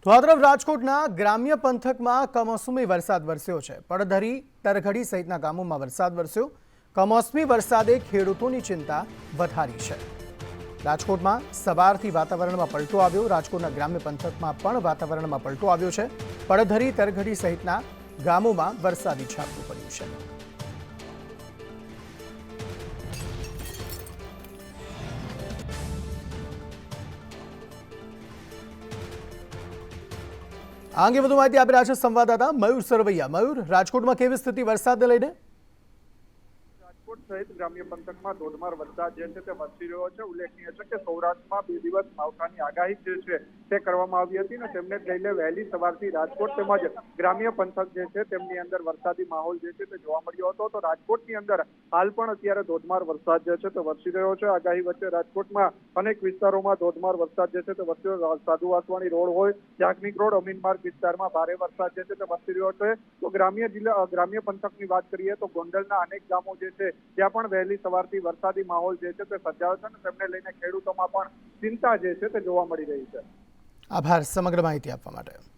તો આ તરફ રાજકોટના ગ્રામ્ય પંથકમાં કમોસમી વરસાદ વરસ્યો છે। પડધરી, તરઘડી સહિતના ગામોમાં વરસાદ વરસ્યો। કમોસમી વરસાદે ખેડૂતોની ચિંતા વધારી છે। રાજકોટમાં સવારથી વાતાવરણમાં પલટો આવ્યો। રાજકોટના ગ્રામ્ય પંથકમાં પણ વાતાવરણમાં પલટો આવ્યો છે। પડધરી, તરઘડી સહિતના ગામોમાં વરસાદી છાંટવું પડ્યું છે। આ અંગે વધુ માહિતી આપી રહ્યા છે સંવાદદાતા મયુર સરવૈયા। મયુર, રાજકોટમાં કેવી સ્થિતિ વરસાદને લઈને? રાજકોટ સહિત ગ્રામ્ય પંથકમાં ધોધમાર વરસાદ જે છે તે વરસી રહ્યો છે। ઉલ્લેખનીય છે કે સૌરાષ્ટ્રમાં 2 દિવસ માવઠાની આગાહી જે છે તે કરવામાં આવી હતી ને તેમને લઈને વહેલી સવારથી રાજકોટ તેમજ ગ્રામ્ય પંથક જે છે તેમની અંદર વરસાદી માહોલ જે છે તે જોવા મળ્યો હતો। તો રાજકોટની અંદર હાલ પણ અત્યારે ધોધમાર વરસાદ જે છે તે વરસી રહ્યો છે। આગાહી વચ્ચે રાજકોટમાં અનેક વિસ્તારોમાં ધોધમાર વરસાદ જે છે તે વરસ્યો। સાધુ વાસવાણી રોડ હોય, જાગનિક રોડ, અમીન માર્ગ વિસ્તારમાં ભારે વરસાદ જે છે તે વરસી રહ્યો છે। તો ગ્રામ્ય પંથકની વાત કરીએ તો ગોંડલના અનેક ગામો જે છે ત્યાં પણ વહેલી સવારથી વરસાદી માહોલ જે છે તે સર્જાયો છે અને તેમને લઈને ખેડૂતોમાં પણ ચિંતા જે છે તે જોવા મળી રહી છે। આભાર સમગ્ર માહિતી આપવા માટે।